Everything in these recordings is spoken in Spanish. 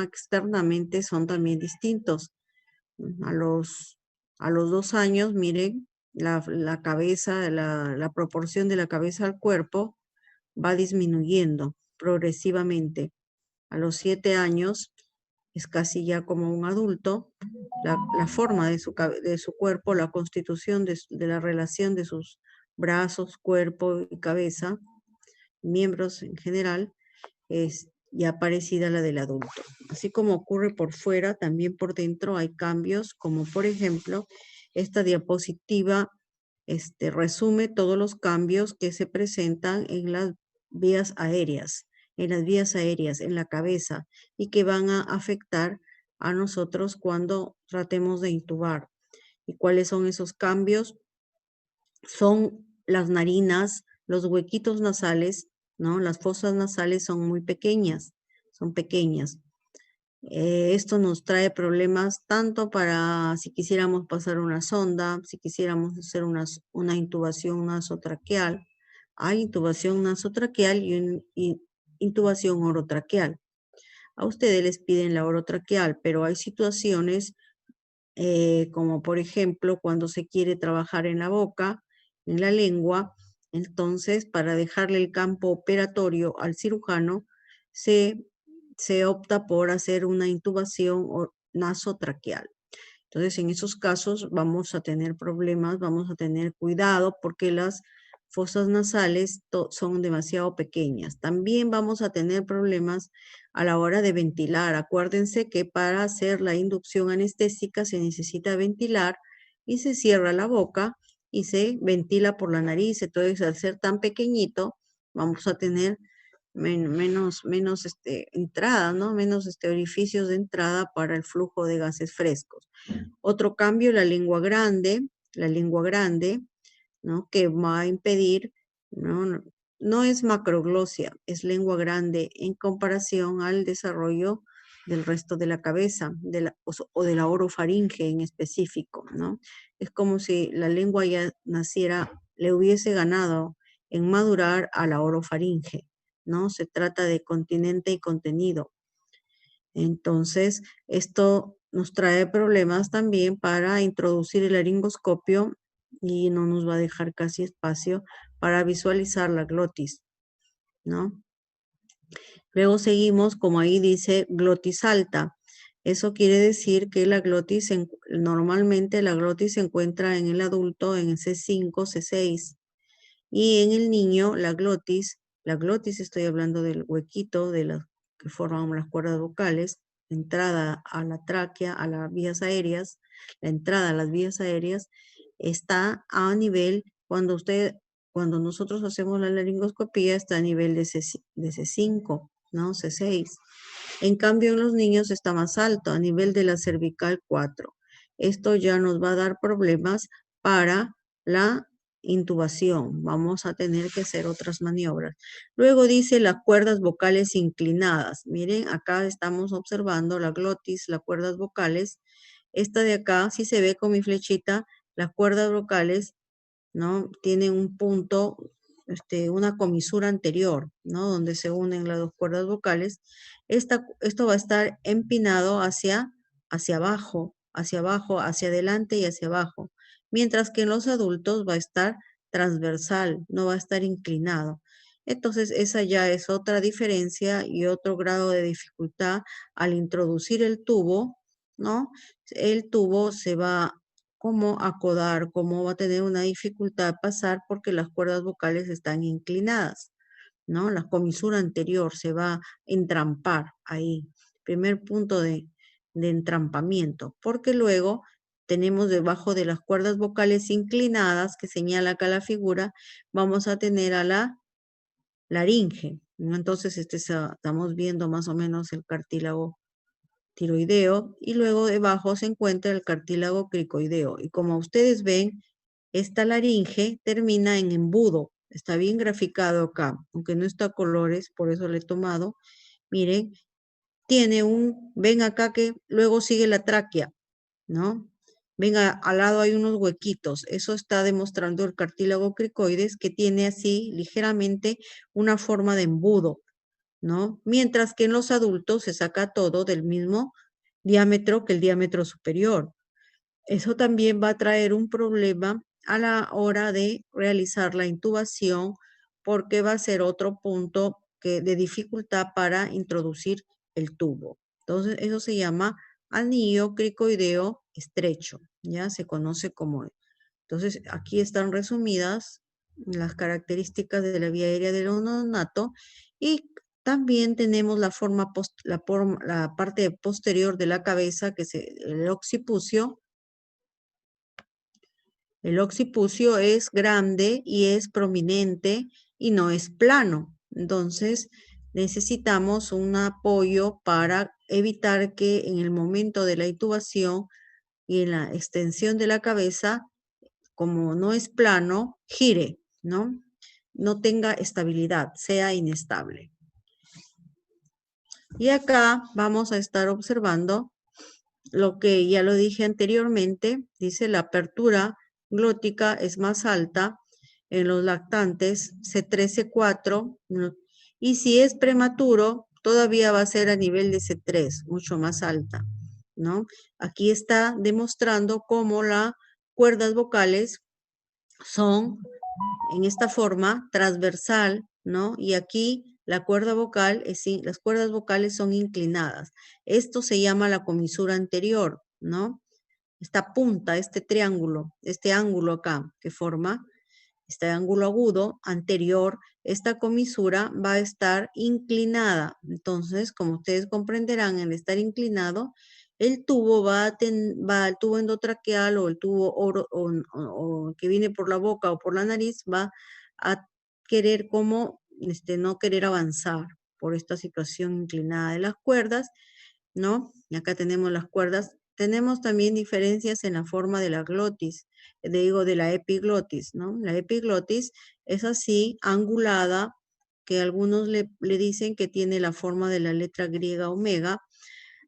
externamente son también distintos. A los 2 años, miren, la cabeza, la proporción de la cabeza al cuerpo va disminuyendo progresivamente. A los 7 años es casi ya como un adulto. La forma de su cuerpo, la constitución de la relación de sus brazos, cuerpo y cabeza, miembros en general, es ya parecida a la del adulto. Así como ocurre por fuera, también por dentro hay cambios, como por ejemplo, esta diapositiva resume todos los cambios que se presentan en las vías aéreas, en la cabeza, y que van a afectar a nosotros cuando tratemos de intubar. ¿Y cuáles son esos cambios? Son las narinas, los huequitos nasales, ¿no? Las fosas nasales son muy pequeñas, son pequeñas. Esto nos trae problemas tanto para si quisiéramos pasar una sonda, si quisiéramos hacer una intubación nasotraqueal. Hay intubación nasotraqueal y intubación orotraqueal. A ustedes les piden la orotraqueal, pero hay situaciones como por ejemplo cuando se quiere trabajar en la boca, en la lengua. Entonces, para dejarle el campo operatorio al cirujano, se, se opta por hacer una intubación nasotraqueal. Entonces, en esos casos vamos a tener problemas, vamos a tener cuidado porque las fosas nasales son demasiado pequeñas. También vamos a tener problemas a la hora de ventilar. Acuérdense que para hacer la inducción anestésica se necesita ventilar y se cierra la boca y se ventila por la nariz. Entonces, al ser tan pequeñito, vamos a tener menos entrada, ¿no? Menos orificios de entrada para el flujo de gases frescos. Otro cambio, la lengua grande, ¿no? Que va a impedir, ¿no? No es macroglosia, es lengua grande en comparación al desarrollo del resto de la cabeza o de la orofaringe en específico, ¿no? Es como si la lengua ya naciera, le hubiese ganado en madurar a la orofaringe, ¿no? Se trata de continente y contenido. Entonces, esto nos trae problemas también para introducir el laringoscopio y no nos va a dejar casi espacio para visualizar la glotis, ¿no? Luego seguimos, como ahí dice, glotis alta. Eso quiere decir que normalmente la glotis se encuentra en el adulto en C5, C6. Y en el niño, la glotis estoy hablando del huequito de las que forman las cuerdas vocales, entrada a la tráquea, a las vías aéreas, la entrada a las vías aéreas, está a nivel, cuando nosotros hacemos la laringoscopía, está a nivel de C5, ¿no? C6. En cambio, en los niños está más alto, a nivel de la cervical 4. Esto ya nos va a dar problemas para la intubación. Vamos a tener que hacer otras maniobras. Luego dice las cuerdas vocales inclinadas. Miren, acá estamos observando la glotis, las cuerdas vocales. Esta de acá, si se ve con mi flechita, las cuerdas vocales, ¿no? Tienen un punto, una comisura anterior, ¿no? Donde se unen las dos cuerdas vocales. Esto va a estar empinado hacia abajo, hacia adelante y hacia abajo. Mientras que en los adultos va a estar transversal, no va a estar inclinado. Entonces, esa ya es otra diferencia y otro grado de dificultad al introducir el tubo, ¿no? El tubo se va como acodar, cómo va a tener una dificultad pasar porque las cuerdas vocales están inclinadas, ¿no? La comisura anterior se va a entrampar ahí. Primer punto de entrampamiento, porque luego tenemos debajo de las cuerdas vocales inclinadas, que señala acá la figura, vamos a tener a la laringe, ¿no? Entonces, estamos viendo más o menos el cartílago tiroideo y luego debajo se encuentra el cartílago cricoideo. Y como ustedes ven, esta laringe termina en embudo. Está bien graficado acá, aunque no está a colores, por eso le he tomado. Miren, ven acá que luego sigue la tráquea, ¿no? Ven, al lado hay unos huequitos. Eso está demostrando el cartílago cricoides que tiene así ligeramente una forma de embudo. ¿no? Mientras que en los adultos se saca todo del mismo diámetro que el diámetro superior. Eso también va a traer un problema a la hora de realizar la intubación porque va a ser otro punto de dificultad para introducir el tubo. Entonces, eso se llama anillo cricoideo estrecho, ya se conoce como. Entonces, aquí están resumidas las características de la vía aérea del neonato y también tenemos la parte posterior de la cabeza, que es el occipucio. El occipucio es grande y es prominente y no es plano. Entonces, necesitamos un apoyo para evitar que en el momento de la intubación y en la extensión de la cabeza, como no es plano, gire, ¿no? No tenga estabilidad, sea inestable. Y acá vamos a estar observando lo que ya lo dije anteriormente, dice la apertura glótica es más alta en los lactantes, C3, C4, y si es prematuro, todavía va a ser a nivel de C3, mucho más alta, ¿no? Aquí está demostrando cómo las cuerdas vocales son en esta forma transversal, ¿no? Y aquí la cuerda vocal, las cuerdas vocales son inclinadas. Esto se llama la comisura anterior, ¿no? Esta punta, este triángulo, este ángulo acá que forma, este ángulo agudo anterior, esta comisura va a estar inclinada. Entonces, como ustedes comprenderán, al estar inclinado, el tubo el tubo endotraqueal o el tubo o que viene por la boca o por la nariz va a querer como no querer avanzar por esta situación inclinada de las cuerdas, ¿no? Y acá tenemos las cuerdas. Tenemos también diferencias en la forma de la glotis, digo, de la epiglotis, ¿no? La epiglotis es así, angulada, que algunos le dicen que tiene la forma de la letra griega omega.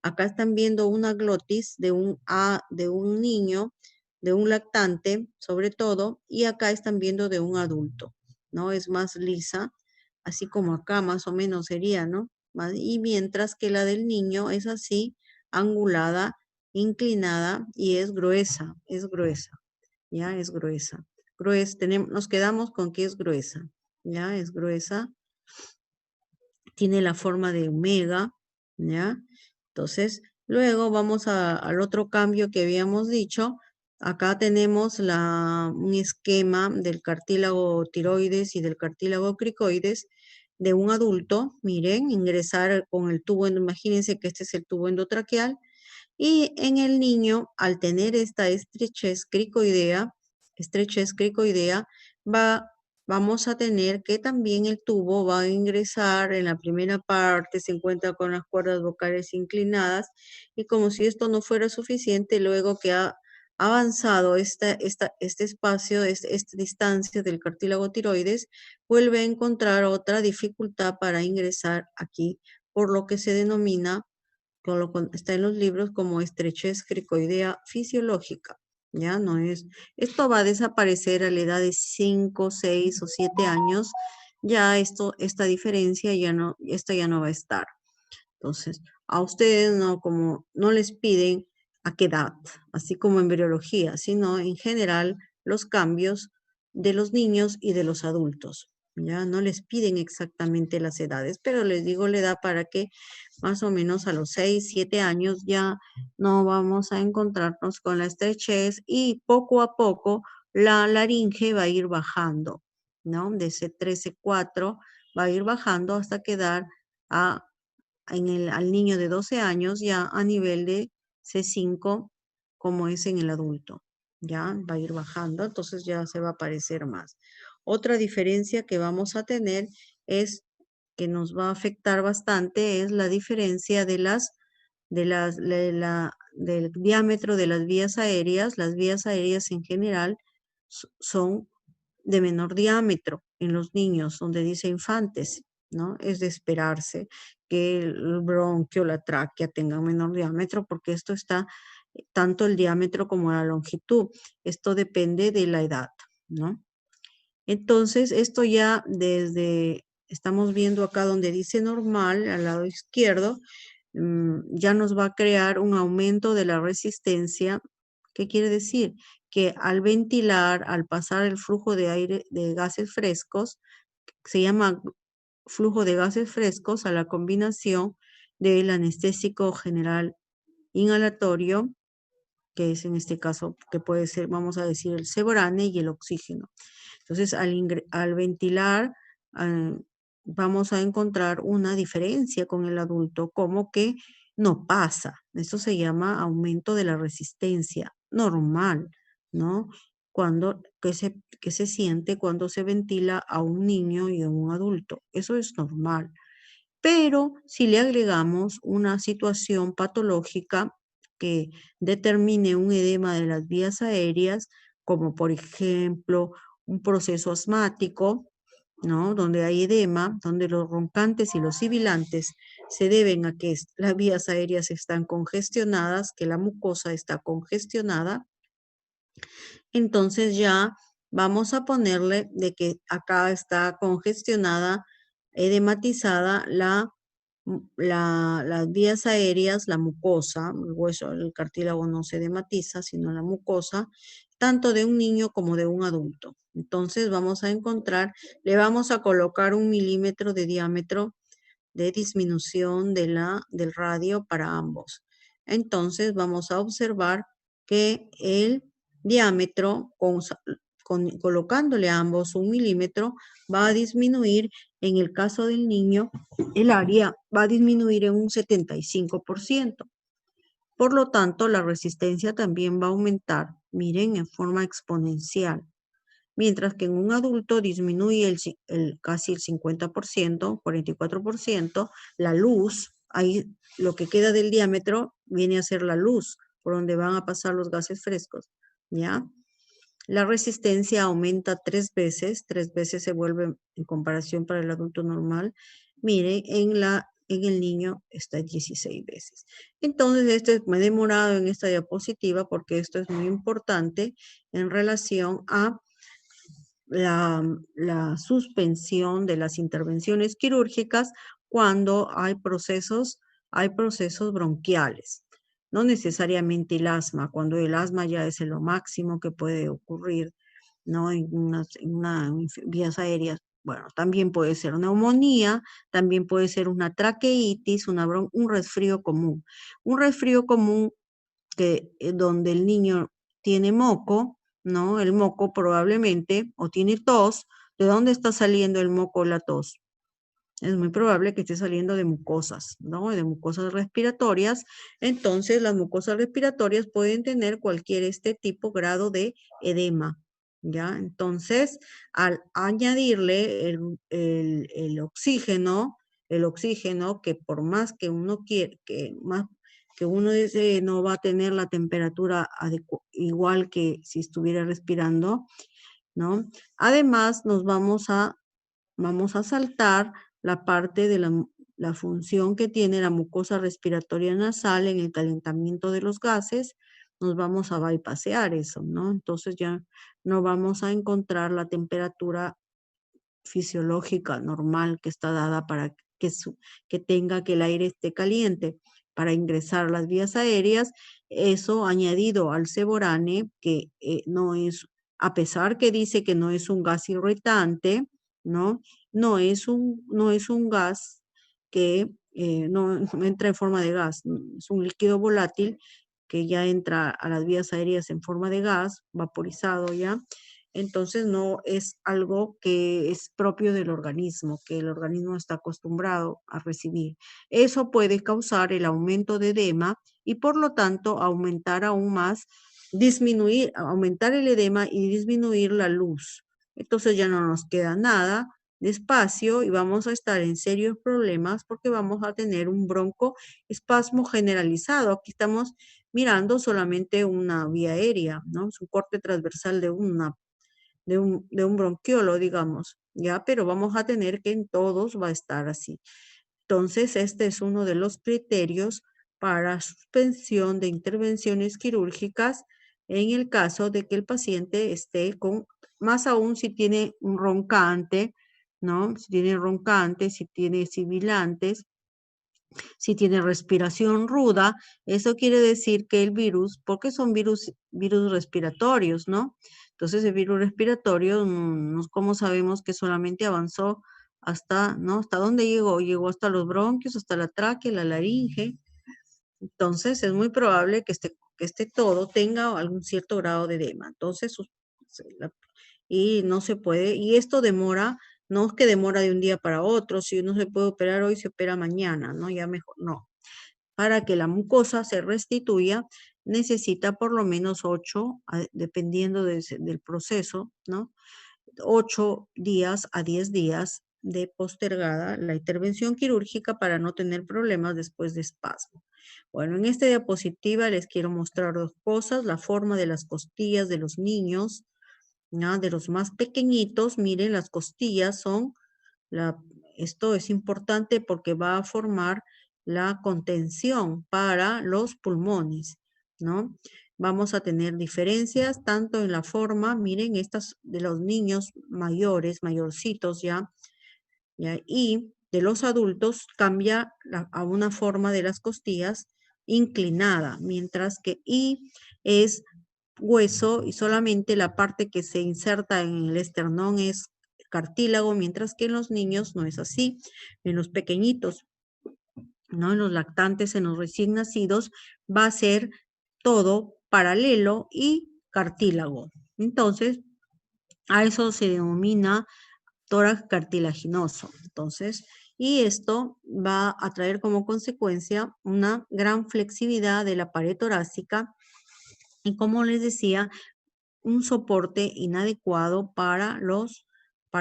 Acá están viendo una glotis de un niño, de un lactante, sobre todo, y acá están viendo de un adulto, ¿no? Es más lisa, así como acá más o menos sería, ¿no? Y mientras que la del niño es así, angulada, inclinada y es gruesa, ¿ya? Es gruesa. Nos quedamos con que es gruesa, ¿ya? Es gruesa, tiene la forma de omega, ¿ya? Entonces, luego vamos al otro cambio que habíamos dicho. Acá tenemos un esquema del cartílago tiroides y del cartílago cricoides de un adulto. Miren, ingresar con el tubo, imagínense que este es el tubo endotraqueal. Y en el niño, al tener esta estrechez cricoidea, vamos a tener que también el tubo va a ingresar en la primera parte, se encuentra con las cuerdas vocales inclinadas y como si esto no fuera suficiente, luego que ha avanzado este espacio, esta distancia del cartílago tiroides, vuelve a encontrar otra dificultad para ingresar aquí, por lo que se denomina, está en los libros como estrechez cricoidea fisiológica. Ya no es, esto va a desaparecer a la edad de 5, 6 o 7 años. Ya esta diferencia esta ya no va a estar. Entonces, a ustedes como no les piden a qué edad, así como en embriología, sino en general los cambios de los niños y de los adultos. Ya no les piden exactamente las edades, pero les digo la edad para que más o menos a los 6, 7 años ya no vamos a encontrarnos con la estrechez y poco a poco la laringe va a ir bajando, ¿no? De C3, C4 va a ir bajando hasta quedar al niño de 12 años ya a nivel de C5 como es en el adulto. Ya va a ir bajando, entonces ya se va a parecer más. Otra diferencia que vamos a tener es que nos va a afectar bastante es la diferencia del diámetro de las vías aéreas. Las vías aéreas en general son de menor diámetro en los niños, donde dice infantes, ¿no? Es de esperarse que el bronquio, la tráquea tengan menor diámetro, porque esto está tanto el diámetro como la longitud. Esto depende de la edad, ¿no? Entonces, esto ya desde estamos viendo acá donde dice normal, al lado izquierdo, ya nos va a crear un aumento de la resistencia. ¿Qué quiere decir? Que al ventilar, al pasar el flujo de aire, de gases frescos, se llama flujo de gases frescos a la combinación del anestésico general inhalatorio, que es en este caso, que puede ser, vamos a decir, el Ceborane y el oxígeno. Entonces, al ventilar, vamos a encontrar una diferencia con el adulto, como que no pasa. Esto se llama aumento de la resistencia normal, ¿no? Que se siente cuando se ventila a un niño y a un adulto. Eso es normal. Pero si le agregamos una situación patológica que determine un edema de las vías aéreas, como por ejemplo un proceso asmático, ¿no? Donde hay edema, donde los roncantes y los sibilantes se deben a que las vías aéreas están congestionadas, que la mucosa está congestionada, entonces ya vamos a ponerle de que acá está congestionada, edematizada las vías aéreas, la mucosa, el hueso, el cartílago no se edematiza, sino la mucosa, tanto de un niño como de un adulto. Entonces vamos a encontrar, le vamos a colocar 1 milímetro de diámetro de disminución del radio para ambos. Entonces vamos a observar que el diámetro, colocándole a ambos 1 milímetro, va a disminuir, en el caso del niño, el área va a disminuir en un 75%. Por lo tanto, la resistencia también va a aumentar, miren, en forma exponencial. Mientras que en un adulto disminuye casi el 50%, 44%, la luz, ahí lo que queda del diámetro viene a ser la luz, por donde van a pasar los gases frescos, ¿ya? La resistencia aumenta 3 veces se vuelve en comparación para el adulto normal. Mire, en el niño está 16 veces. Entonces, me he demorado en esta diapositiva porque esto es muy importante en relación a la suspensión de las intervenciones quirúrgicas cuando hay procesos bronquiales. No necesariamente el asma, cuando el asma ya es lo máximo que puede ocurrir, ¿no? Vías aéreas. Bueno, también puede ser neumonía, también puede ser una traqueitis, un resfrío común. Un resfrío común donde el niño tiene moco, ¿no? El moco probablemente, o tiene tos. ¿De dónde está saliendo el moco o la tos? Es muy probable que esté saliendo de mucosas, ¿no? De mucosas respiratorias. Entonces, las mucosas respiratorias pueden tener cualquier tipo, grado de edema, ¿ya? Entonces, al añadirle el oxígeno que por más que uno quiere, que uno dice no va a tener la temperatura igual que si estuviera respirando, ¿no? Además, vamos a saltar la parte de la función que tiene la mucosa respiratoria nasal en el calentamiento de los gases, nos vamos a bypassear eso, ¿no? Entonces ya no vamos a encontrar la temperatura fisiológica normal que está dada para que tenga que el aire esté caliente para ingresar a las vías aéreas. Eso añadido al Ceborane, que no es, a pesar que dice que no es un gas irritante, ¿no? No es un gas que no entra en forma de gas, es un líquido volátil que ya entra a las vías aéreas en forma de gas, vaporizado ya. Entonces no es algo que es propio del organismo, que el organismo está acostumbrado a recibir. Eso puede causar el aumento de edema y por lo tanto aumentar aún más, aumentar el edema y disminuir la luz. Entonces ya no nos queda nada de espacio y vamos a estar en serios problemas porque vamos a tener un broncoespasmo generalizado. Aquí estamos mirando solamente una vía aérea, ¿no? Es un corte transversal de un bronquiolo, digamos, ¿ya? Pero vamos a tener que en todos va a estar así. Entonces, este es uno de los criterios para suspensión de intervenciones quirúrgicas en el caso de que el paciente esté con, más aún si tiene un roncante, ¿no? Si tiene roncantes, si tiene sibilantes, si tiene respiración ruda, eso quiere decir que el virus, porque son virus respiratorios, ¿no? Entonces el virus respiratorio, ¿cómo sabemos que solamente avanzó hasta, ¿no? ¿Hasta dónde llegó? Llegó hasta los bronquios, hasta la tráquea, la laringe. Entonces es muy probable que este todo tenga algún cierto grado de edema. Entonces, y no se puede, y esto demora, no es que demora de un día para otro, si uno se puede operar hoy, se opera mañana, ¿no? Ya mejor, no. Para que la mucosa se restituya, necesita por lo menos 8, dependiendo del proceso, ¿no? 8 días a 10 días de postergada la intervención quirúrgica para no tener problemas después de espasmo. Bueno, en esta diapositiva les quiero mostrar dos cosas, la forma de las costillas de los niños, ¿no? De los más pequeñitos, miren, las costillas son, esto es importante porque va a formar la contención para los pulmones, ¿no? Vamos a tener diferencias tanto en la forma, miren, estas de los niños mayores, mayorcitos ya, y de los adultos cambia a una forma de las costillas inclinada, mientras que I es hueso y solamente la parte que se inserta en el esternón es cartílago, mientras que en los niños no es así. En los pequeñitos, ¿no? En los lactantes, en los recién nacidos, va a ser todo paralelo y cartílago. Entonces, a eso se denomina tórax cartilaginoso. Entonces, y esto va a traer como consecuencia una gran flexibilidad de la pared torácica y, como les decía, un soporte inadecuado para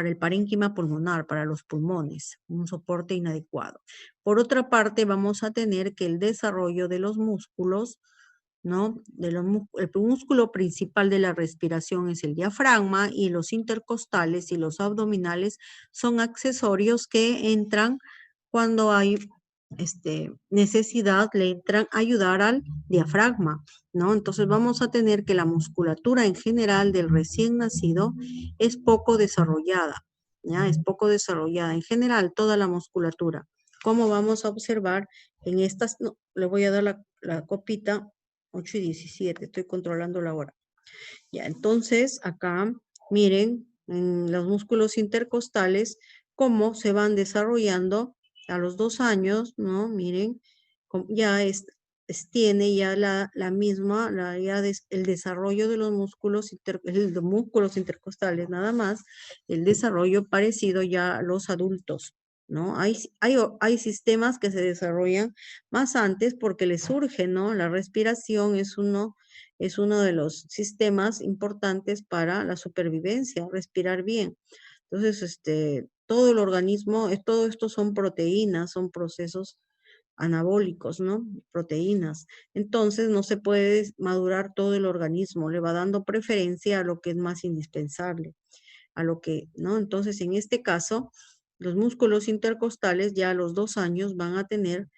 el parénquima pulmonar, para los pulmones, un soporte inadecuado. Por otra parte, vamos a tener que el desarrollo de los músculos, ¿no? El músculo principal de la respiración es el diafragma y los intercostales y los abdominales son accesorios que entran cuando hay necesidad, le entran a ayudar al diafragma, ¿no? Entonces vamos a tener que la musculatura en general del recién nacido es poco desarrollada, ¿ya? Es poco desarrollada en general toda la musculatura. Como vamos a observar en estas, no, le voy a dar la copita 8:17, estoy controlando la hora. Ya, entonces acá, miren, en los músculos intercostales, cómo se van desarrollando a los 2 años, ¿no? Miren, ya tiene ya la misma, el desarrollo de los músculos, de músculos intercostales, nada más, el desarrollo parecido ya a los adultos, ¿no? Hay sistemas que se desarrollan más antes porque les surge, ¿no? La respiración es uno de los sistemas importantes para la supervivencia, respirar bien. Entonces, todo el organismo, todo esto son proteínas, son procesos anabólicos, ¿no? Proteínas. Entonces, no se puede madurar todo el organismo, le va dando preferencia a lo que es más indispensable, a lo que, ¿no? Entonces, en este caso, los músculos intercostales ya a los 2 años van a tener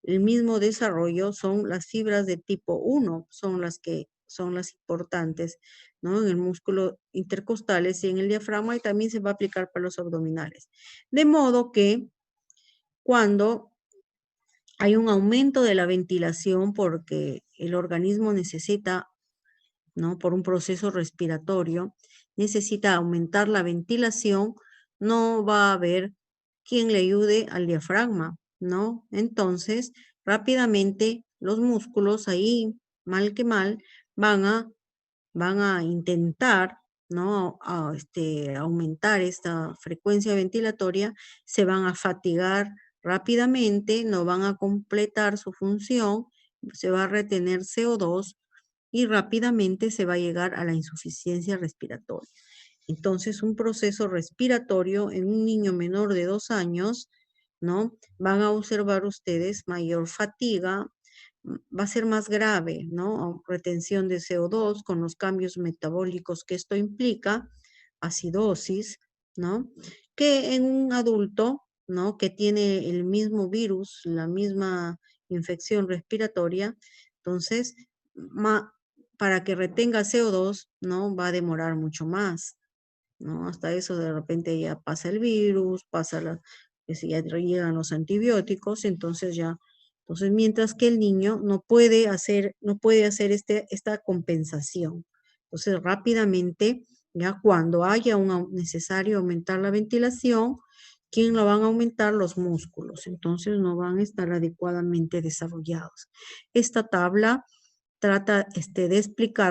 el mismo desarrollo, son las fibras de tipo 1, son las que son las importantes, ¿no? En el músculo intercostales y en el diafragma, y también se va a aplicar para los abdominales. De modo que cuando hay un aumento de la ventilación porque el organismo necesita, ¿no? Por un proceso respiratorio, necesita aumentar la ventilación, no va a haber quien le ayude al diafragma, ¿no? Entonces, rápidamente los músculos ahí, mal que mal, van a, van a intentar, ¿no? Aumentar esta frecuencia ventilatoria, se van a fatigar rápidamente, no van a completar su función, se va a retener CO2 y rápidamente se va a llegar a la insuficiencia respiratoria. Entonces, un proceso respiratorio en un niño menor de 2 años, ¿no? Van a observar ustedes mayor fatiga, va a ser más grave, ¿no? Retención de CO2 con los cambios metabólicos que esto implica, acidosis, ¿no? Que en un adulto, ¿no? Que tiene el mismo virus, la misma infección respiratoria, entonces, para que retenga CO2, ¿no? Va a demorar mucho más. ¿no? Hasta eso de repente ya pasa el virus, que si ya llegan los antibióticos, entonces mientras que el niño no puede hacer esta compensación. Entonces rápidamente, ya cuando haya necesario aumentar la ventilación, ¿quién lo van a aumentar? Los músculos. Entonces no van a estar adecuadamente desarrollados. Esta tabla trata de explicar